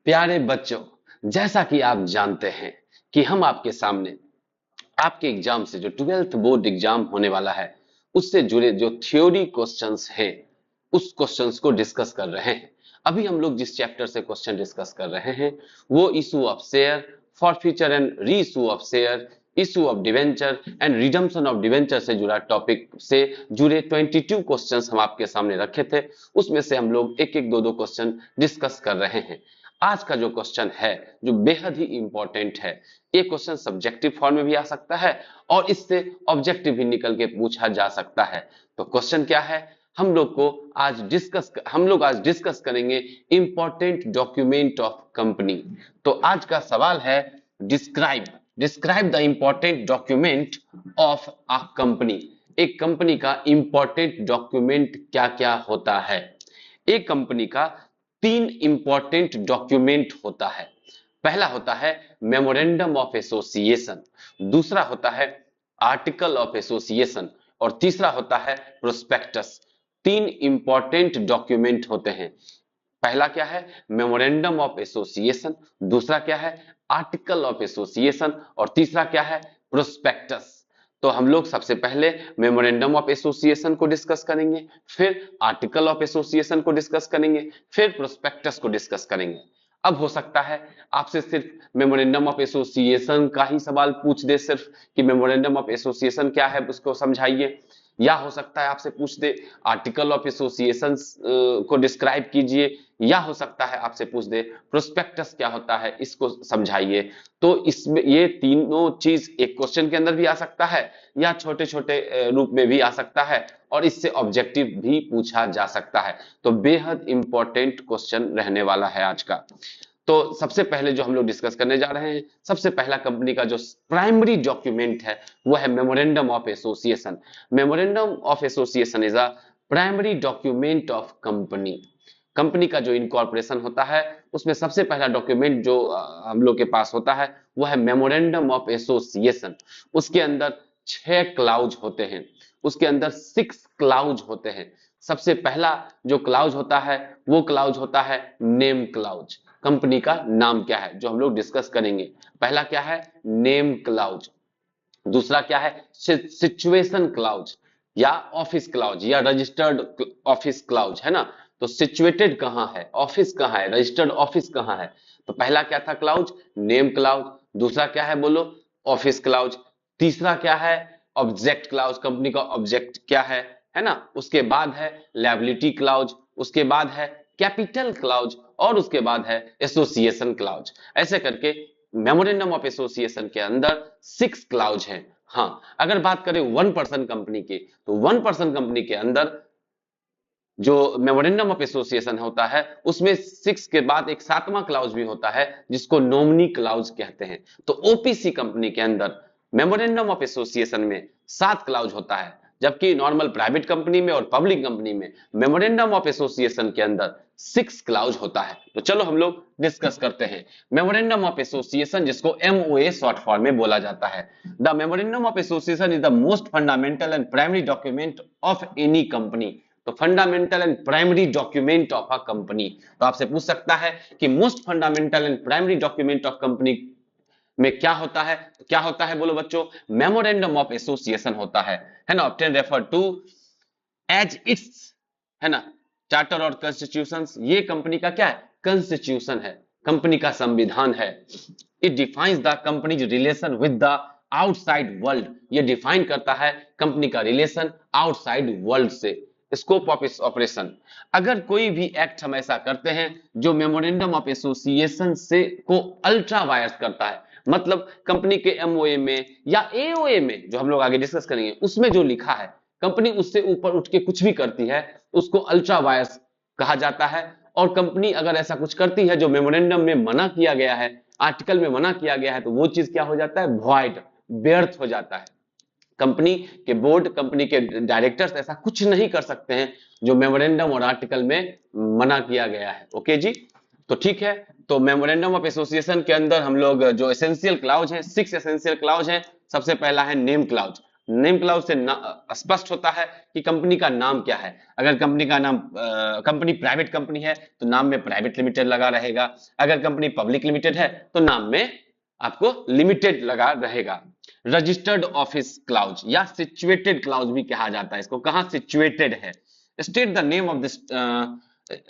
प्यारे बच्चों, जैसा कि आप जानते हैं कि हम आपके सामने आपके एग्जाम से जो 12th बोर्ड एग्जाम होने वाला है उससे जुड़े जो थ्योरी क्वेश्चंस हैं उस क्वेश्चंस को डिस्कस कर रहे हैं। अभी हम लोग जिस चैप्टर से क्वेश्चन डिस्कस कर रहे हैं वो issue of share, forfeiture and reissue of share, issue of debenture and redemption of debenture से जुड़ा टॉपिक से जुड़े 22 क्वेश्चंस हम आपके सामने रखे थे। उसमें से हम लोग एक एक दो क्वेश्चन डिस्कस कर रहे हैं। आज का जो क्वेश्चन है जो बेहद ही इंपॉर्टेंट है, ये क्वेश्चन सब्जेक्टिव फॉर्म में भी आ सकता है और इससे ऑब्जेक्टिव भी निकल के पूछा जा सकता है। तो क्वेश्चन क्या है, हम लोग आज डिस्कस करेंगे इंपॉर्टेंट डॉक्यूमेंट ऑफ कंपनी। तो आज का सवाल है describe the important document of a company. एक कंपनी का इंपॉर्टेंट डॉक्यूमेंट क्या क्या होता है? एक कंपनी का 3 इंपॉर्टेंट डॉक्यूमेंट होता है। पहला होता है मेमोरेंडम ऑफ एसोसिएशन, दूसरा होता है आर्टिकल ऑफ एसोसिएशन और तीसरा होता है प्रोस्पेक्टस। 3 इंपॉर्टेंट डॉक्यूमेंट होते हैं। पहला क्या है? मेमोरेंडम ऑफ एसोसिएशन, दूसरा क्या है? आर्टिकल ऑफ एसोसिएशन और तीसरा क्या है? प्रोस्पेक्टस। तो हम लोग सबसे पहले मेमोरेंडम ऑफ एसोसिएशन को डिस्कस करेंगे, फिर आर्टिकल ऑफ एसोसिएशन को डिस्कस करेंगे, फिर प्रोस्पेक्टस को डिस्कस करेंगे। अब हो सकता है आपसे सिर्फ मेमोरेंडम ऑफ एसोसिएशन का ही सवाल पूछ दे, सिर्फ कि मेमोरेंडम ऑफ एसोसिएशन क्या है उसको समझाइए, या हो सकता है आपसे पूछ दे आर्टिकल ऑफ एसोसिएशन को डिस्क्राइब कीजिए, या हो सकता है आपसे पूछ दे प्रोस्पेक्टस क्या होता है इसको समझाइए। तो इसमें ये तीनों चीज एक क्वेश्चन के अंदर भी आ सकता है या छोटे छोटे रूप में भी आ सकता है और इससे ऑब्जेक्टिव भी पूछा जा सकता है। तो बेहद इंपॉर्टेंट क्वेश्चन रहने वाला है आज का। तो सबसे पहले जो हम लोग डिस्कस करने जा रहे हैं, सबसे पहला कंपनी का जो प्राइमरी डॉक्यूमेंट है वो है memorandum of association. Memorandum of association is a primary document of company. Company का जो इनकॉर्पोरेशन होता है उसमें सबसे पहला डॉक्यूमेंट जो हम लोग के पास होता है वो है मेमोरेंडम ऑफ एसोसिएशन। उसके अंदर 6 क्लाउज होते हैं, उसके अंदर 6 क्लाउज होते हैं। सबसे पहला जो क्लाउज होता है वो क्लाउज होता है नेम क्लाउज। कंपनी का नाम क्या है जो हम लोग डिस्कस करेंगे। पहला क्या है? Name clause. दूसरा क्या है? सिचुएशन क्लाउज या ऑफिस क्लाउज या रजिस्टर्ड ऑफिस क्लाउज, है ना। तो सिचुएटेड कहां है, ऑफिस कहां है, रजिस्टर्ड ऑफिस कहां है। तो पहला क्या था? Clause, name clause. दूसरा क्या है बोलो? Office clause. तीसरा क्या है? ऑब्जेक्ट क्लाउज, कंपनी का ऑब्जेक्ट क्या है ना। उसके बाद है लायबिलिटी क्लाउज, उसके बाद है कैपिटल क्लाउज और उसके बाद है एसोसिएशन क्लाउज। ऐसे करके मेमोरेंडम ऑफ एसोसिएशन के अंदर 6 क्लाउज हैं। हाँ, अगर बात करें 1% कंपनी की तो 1% कंपनी के अंदर जो मेमोरेंडम ऑफ एसोसिएशन होता है उसमें 6 के बाद एक 7वां क्लाउज भी होता है जिसको नॉमिनी क्लाउज कहते हैं। तो ओपीसी कंपनी के अंदर मेमोरेंडम ऑफ एसोसिएशन में 7 क्लाउज होता है, जबकि नॉर्मल प्राइवेट कंपनी में और पब्लिक कंपनी में मेमोरेंडम ऑफ एसोसिएशन के अंदर 6 क्लाउज होता है। तो चलो हम लोग डिस्कस करते हैं मेमोरेंडम ऑफ एसोसिएशन, जिसको एमओए शॉर्ट फॉर्म में बोला जाता है। The memorandum of association is the most fundamental and primary document of any company. तो fundamental and primary document of a company, तो आपसे पूछ सकता है कि most fundamental and primary document of company में क्या होता है। तो क्या होता है बोलो बच्चों? मेमोरेंडम ऑफ एसोसिएशन होता है ना। Often refer to as its, है ना, चार्टर और कॉन्स्टिट्यूशन। ये कंपनी का क्या है? कॉन्स्टिट्यूशन है, कंपनी का संविधान है। It defines the companies relation with the outside world. ये डिफाइन करता है कंपनी का रिलेशन आउटसाइड वर्ल्ड से। स्कोप ऑफ ऑपरेशन, अगर कोई भी एक्ट हम ऐसा करते हैं जो मेमोरेंडम ऑफ एसोसिएशन से को अल्ट्रा वायर्स करता है, मतलब कंपनी के एमओए में या एओए में जो हम लोग आगे डिस्कस करेंगे उसमें जो लिखा है कंपनी उससे ऊपर उठ के कुछ भी करती है उसको अल्ट्रा वायर्स कहा जाता है। और कंपनी अगर ऐसा कुछ करती है जो मेमोरेंडम में मना किया गया है, आर्टिकल में मना किया गया है, तो वो चीज क्या हो जाता है? वॉइड, व्यर्थ हो जाता है। कंपनी के बोर्ड, कंपनी के डायरेक्टर्स ऐसा कुछ नहीं कर सकते हैं जो मेमोरेंडम और आर्टिकल में मना किया गया है। ओके जी, तो ठीक है। तो मेमोरेंडम ऑफ एसोसिएशन के अंदर हम लोग जो एसेंशियल क्लाउज है, 6 एसेंशियल क्लाउज है। सबसे पहला है नेम क्लाउज। नेम क्लाउज से स्पष्ट होता है कि कंपनी का नाम क्या है। अगर कंपनी का नाम कंपनी प्राइवेट कंपनी है तो नाम में प्राइवेट लिमिटेड लगा रहेगा, अगर कंपनी पब्लिक लिमिटेड है तो नाम में आपको लिमिटेड लगा रहेगा। रजिस्टर्ड ऑफिस क्लाउज या सिचुएटेड क्लाउज भी कहा जाता है इसको। कहां सिचुएटेड है? State the name of this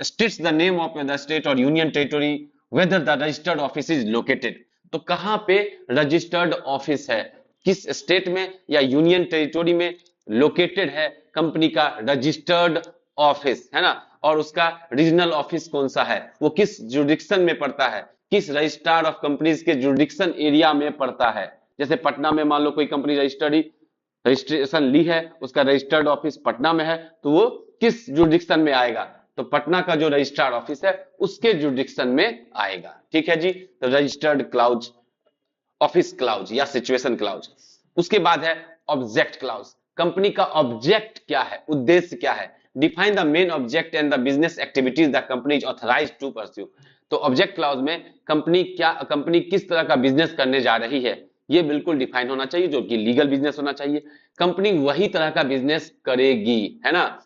states the name of the state or union territory whether the registered office is located। तो कहां पे रजिस्टर्ड ऑफिस है, किस स्टेट में या यूनियन टेरिटोरी में लोकेटेड है कंपनी का रजिस्टर्ड ऑफिस, है ना, और उसका रीजनल ऑफिस कौन सा है, वो किस जुरिडिक्शन में पड़ता है, किस रजिस्ट्रार ऑफ कंपनीज के जुरिडिक्शन एरिया में पड़ता है। जैसे पटना में मान लो कोई कंपनी रजिस्ट्रेशन ली है, उसका रजिस्टर्ड ऑफिस पटना में है, तो वो किस जुरिडिक्शन में आएगा, तो पटना का जो रजिस्ट्रार ऑफिस है उसके जुरिडिक्शन में आएगा। ठीक है जी, तो रजिस्टर्ड क्लाउज, ऑफिस क्लाउज या सिचुएशन क्लाउज। उसके बाद है ऑब्जेक्ट क्लाउज। कंपनी का ऑब्जेक्ट क्या है, उद्देश्य क्या है। Define the main object and the business activities the company is authorized to pursue. तो ऑब्जेक्ट क्लाउज में कंपनी किस तरह का बिजनेस करने जा रही है ये बिल्कुल डिफाइन होना चाहिए, जो कि लीगल बिजनेस होना चाहिए। कंपनी वही तरह का बिजनेस करेगी, है ना,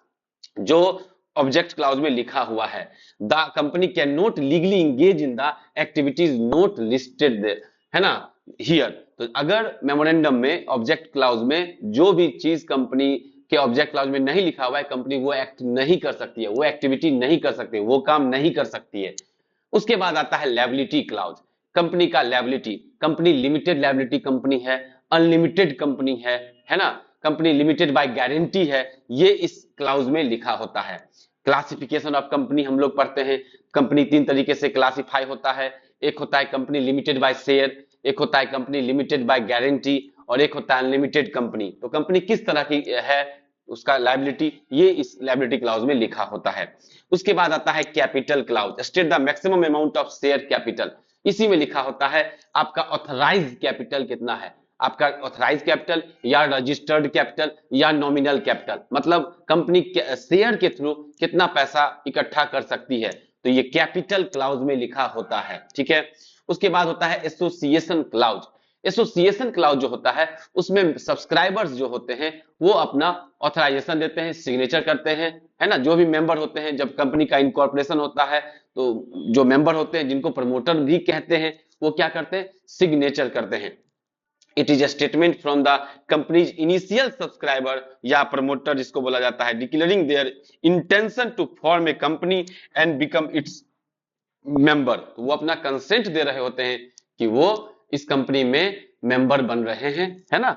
जो ऑब्जेक्ट क्लाउज में लिखा हुआ है। The company can not legally engage in the activities not listed, है ना, हियर। तो अगर मेमोरेंडम में ऑब्जेक्ट क्लाउज में जो भी चीज कंपनी के ऑब्जेक्ट क्लाउज में नहीं लिखा हुआ है, कंपनी वो एक्ट नहीं कर सकती है, वो एक्टिविटी नहीं कर सकती है, वो काम नहीं कर सकती है। उसके बाद आता है लायबिलिटी क्लाउज। कंपनी का liability, company limited liability company है, अनलिमिटेड कंपनी है ना, कंपनी लिमिटेड बाय गारंटी है, ये इस क्लाउज में लिखा होता है। क्लासिफिकेशन ऑफ कंपनी हम लोग पढ़ते हैं, कंपनी तीन तरीके से क्लासिफाई होता है। एक होता है कंपनी लिमिटेड बाय शेयर, एक होता है कंपनी लिमिटेड बाय गारंटी, और एक होता है अनलिमिटेड कंपनी। तो कंपनी किस तरह की है उसका लायबिलिटी, ये इस लायबिलिटी क्लाउज में लिखा होता है। उसके बाद आता है capital clause. State the maximum amount of share capital. इसी में लिखा होता है आपका ऑथराइज्ड कैपिटल कितना है, आपका ऑथराइज कैपिटल या रजिस्टर्ड कैपिटल या नॉमिनल कैपिटल, मतलब कंपनी शेयर के थ्रू कितना पैसा इकट्ठा कर सकती है, तो ये कैपिटल क्लाउज में लिखा होता है। ठीक है, उसके बाद होता है एसोसिएशन क्लाउज। एसोसिएशन क्लाउज जो होता है उसमें सब्सक्राइबर्स जो होते हैं वो अपना ऑथराइजेशन देते हैं, सिग्नेचर करते हैं, है ना। जो भी मेंबर होते हैं, जब कंपनी का इनकॉर्पोरेशन होता है तो जो मेंबर होते हैं जिनको प्रमोटर भी कहते हैं, वो क्या करते हैं, सिग्नेचर करते हैं। It is a statement from the company's initial subscriber या प्रमोटर जिसको बोला जाता है, declaring their intention to form a company and become its member. तो वो अपना कंसेंट दे रहे होते हैं कि वो इस कंपनी में मेंबर बन रहे हैं, है ना।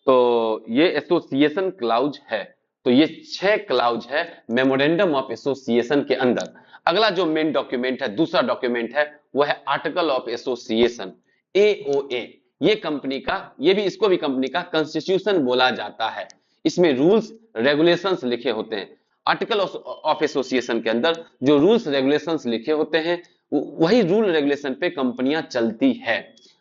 तो ये एसोसिएशन क्लाउज है। तो ये 6 क्लाउज है मेमोरेंडम ऑफ एसोसिएशन के अंदर। अगला जो मेन डॉक्यूमेंट है, दूसरा डॉक्यूमेंट है, वो है आर्टिकल ऑफ एसोसिएशन, एओए। ये कंपनी का, ये भी, इसको भी कंपनी का कॉन्स्टिट्यूशन बोला जाता है। इसमें रूल्स रेगुलेशंस लिखे होते हैं। आर्टिकल ऑफ एसोसिएशन के अंदर जो रूल्स रेगुलेशंस लिखे होते हैं वही रूल रेगुलेशन पे कंपनियां चलती है।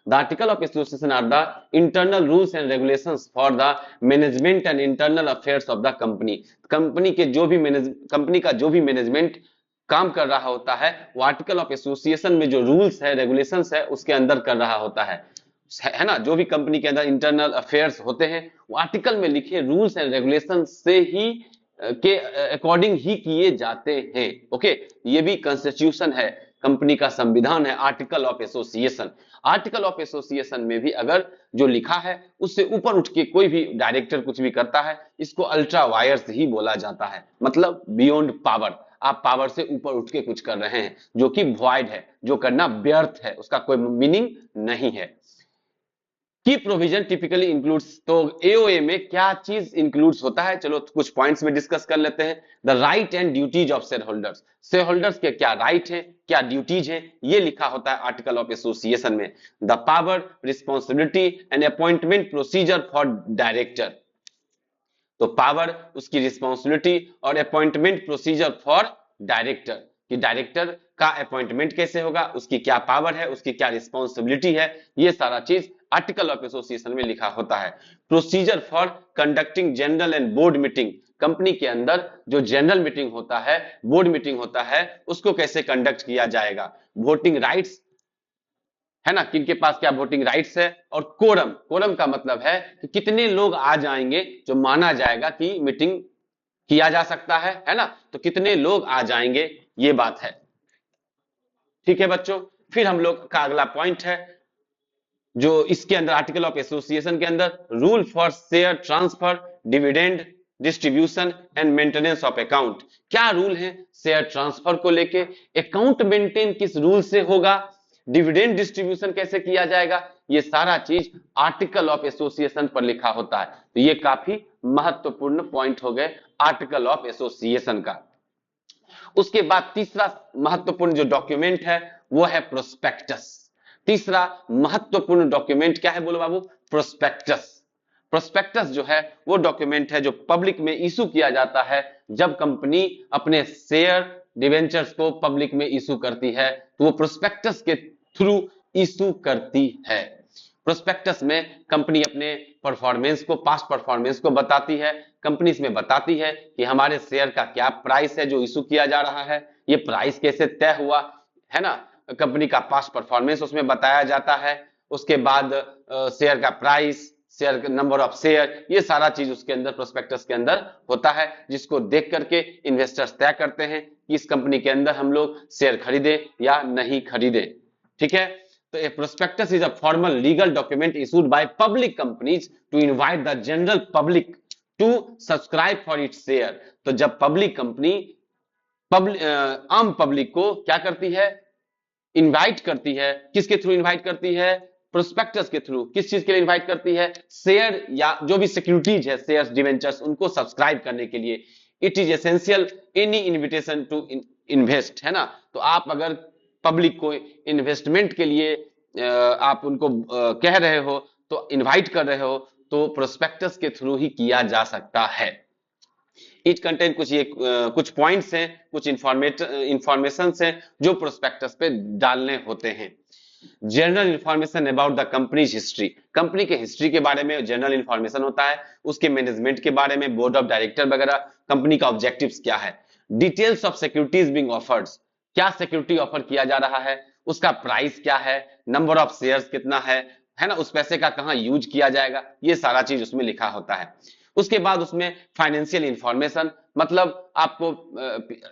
The article of association are the internal rules and regulations for the management and internal affairs of the company। Company का जो भी मैनेजमेंट काम कर रहा होता है वो आर्टिकल ऑफ एसोसिएशन में जो रूल्स है रेगुलेशंस है उसके अंदर कर रहा होता है ना। जो भी कंपनी के अंदर इंटरनल अफेयर्स होते हैं वो आर्टिकल में लिखे रूल्स एंड रेगुलेशन से ही के अकॉर्डिंग ही किए जाते हैं। ओके, ये भी कॉन्स्टिट्यूशन है, कंपनी का संविधान है, article of association. Article of association में भी अगर जो लिखा है उससे ऊपर उठ के कोई भी डायरेक्टर कुछ भी करता है, इसको अल्ट्रा वायर्स ही बोला जाता है, मतलब बियॉन्ड पावर। आप पावर से ऊपर उठ के कुछ कर रहे हैं जो कि वॉइड है, जो करना व्यर्थ है, उसका कोई मीनिंग नहीं है। की प्रोविजन टिपिकली इंक्लूड्स, तो एओए में क्या चीज इंक्लूड्स होता है, चलो कुछ पॉइंट्स में डिस्कस कर लेते हैं। The right and duties of share holders, share holders के क्या राइट है, क्या ड्यूटीज है, ये लिखा होता है आर्टिकल ऑफ एसोसिएशन में। The power, responsibility and appointment procedure for director, तो पावर, उसकी रिस्पॉन्सिबिलिटी और अपॉइंटमेंट प्रोसीजर फॉर डायरेक्टर, कि डायरेक्टर का अपॉइंटमेंट कैसे होगा, उसकी क्या पावर है, उसकी क्या रिस्पॉन्सिबिलिटी है, ये सारा चीज आर्टिकल ऑफ एसोसिएशन में लिखा होता है। Procedure for conducting general and board meeting, company के अंदर जो जनरल मीटिंग होता है, बोर्ड मीटिंग होता है, उसको कैसे कंडक्ट किया जाएगा। वोटिंग राइट्स, है ना, किनके पास क्या वोटिंग राइट्स है, और कोरम, कोरम का मतलब है कि कितने लोग आ जाएंगे जो माना जाएगा कि मीटिंग किया जा सकता है ना, तो कितने लोग आ जाएंगे, ये बात है। ठीक है बच्चों, फिर हम लोग का अगला पॉइंट है जो इसके अंदर आर्टिकल ऑफ एसोसिएशन के अंदर, rule for share transfer, dividend distribution and maintenance of account. क्या रूल है शेयर ट्रांसफर को लेके, अकाउंट मेंटेन किस रूल से होगा, डिविडेंड डिस्ट्रीब्यूशन कैसे किया जाएगा, ये सारा चीज आर्टिकल ऑफ एसोसिएशन पर लिखा होता है। तो ये काफी महत्वपूर्ण पॉइंट हो गए आर्टिकल ऑफ एसोसिएशन का। उसके बाद तीसरा महत्वपूर्ण जो डॉक्यूमेंट है वो है प्रोस्पेक्टस। तीसरा महत्वपूर्ण डॉक्यूमेंट क्या है बोलो बाबू, प्रोस्पेक्टस। प्रोस्पेक्टस जो है वो डॉक्यूमेंट है जो पब्लिक में इशू किया जाता है जब कंपनी अपने शेयर डिवेंचर्स को पब्लिक में इशू करती है, तो वो प्रोस्पेक्टस के थ्रू इशू करती है। प्रोस्पेक्टस में कंपनी अपने परफॉर्मेंस को, पास्ट परफॉर्मेंस को बताती है, कंपनी इसमें बताती है कि हमारे शेयर का क्या प्राइस है जो इशू किया जा रहा है, ये प्राइस कैसे तय हुआ, है ना, कंपनी का पास्ट परफॉर्मेंस उसमें बताया जाता है। उसके बाद शेयर का price, share number of share, ये सारा चीज उसके अंदर प्रोस्पेक्टस के अंदर होता है, जिसको देख करके इन्वेस्टर्स तय करते हैं कि इस कंपनी के अंदर हम लोग शेयर खरीदे या नहीं खरीदे। ठीक है, तो a prospectus is a formal legal document issued by public companies to invite the general public to subscribe for its share। तो जब पब्लिक कंपनी आम पब्लिक को क्या करती है, इनवाइट करती है, किसके थ्रू इनवाइट करती है, प्रोस्पेक्टस के थ्रू। किस चीज के लिए इनवाइट करती है, शेयर या जो भी सिक्योरिटीज है, शेयर्स डिवेंचर्स, उनको सब्सक्राइब करने के लिए। It is essential any invitation to invest, है ना, तो आप अगर पब्लिक को इन्वेस्टमेंट के लिए आप उनको कह रहे हो, तो इनवाइट कर रहे हो, तो प्रोस्पेक्टस के थ्रू ही किया जा सकता है। इट कंटेन कुछ ये कुछ पॉइंट्स हैं, कुछ इंफॉर्मेशन हैं जो प्रोस्पेक्टस पे डालने होते हैं। General information about the companies history, company के हिस्ट्री के बारे में जनरल इंफॉर्मेशन होता है, उसके मैनेजमेंट के बारे में, बोर्ड ऑफ डायरेक्टर वगैरह, कंपनी का ऑब्जेक्टिव्स क्या है, details of securities being offered, क्या सिक्योरिटी ऑफर किया जा रहा है, उसका प्राइस क्या है, नंबर ऑफ शेयर्स कितना है ना, उस पैसे का कहां यूज किया जाएगा, ये सारा चीज उसमें लिखा होता है। उसके बाद उसमें फाइनेंशियल इंफॉर्मेशन, मतलब आपको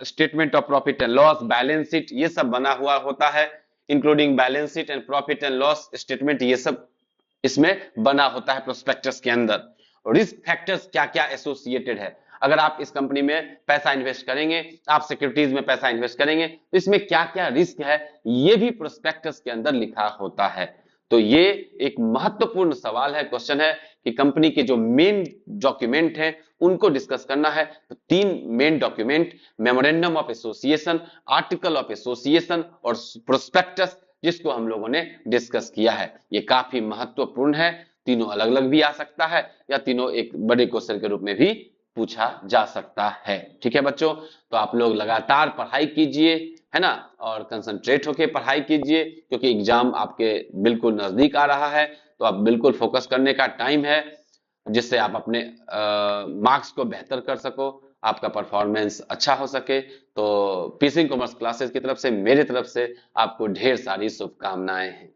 statement of profit and loss, balance sheet, ये सब बना हुआ होता है, including balance sheet and profit and loss statement, ये सब इसमें बना होता है प्रोस्पेक्टस के अंदर। रिस्क फैक्टर्स क्या क्या एसोसिएटेड है, अगर आप इस कंपनी में पैसा इन्वेस्ट करेंगे, आप सिक्योरिटीज में पैसा इन्वेस्ट करेंगे, तो इसमें क्या क्या रिस्क है, ये भी प्रोस्पेक्टस के अंदर लिखा होता है। तो ये एक महत्वपूर्ण सवाल है, क्वेश्चन है कि कंपनी के जो मेन डॉक्यूमेंट हैं उनको डिस्कस करना है। तो तीन main document, memorandum of association, article of association और प्रोस्पेक्टस, जिसको हम लोगों ने डिस्कस किया है। ये काफी महत्वपूर्ण है, तीनों अलग अलग भी आ सकता है या तीनों एक बड़े क्वेश्चन के रूप में भी पूछा जा सकता है। ठीक है बच्चों, तो आप लोग लगातार पढ़ाई कीजिए, है ना, और कंसंट्रेट होकर पढ़ाई कीजिए, क्योंकि एग्जाम आपके बिल्कुल नजदीक आ रहा है। तो आप बिल्कुल फोकस करने का टाइम है, जिससे आप अपने मार्क्स को बेहतर कर सको, आपका परफॉर्मेंस अच्छा हो सके। तो पीसिंग कॉमर्स क्लासेस की तरफ से, मेरी तरफ से आपको ढेर सारी शुभकामनाएं हैं।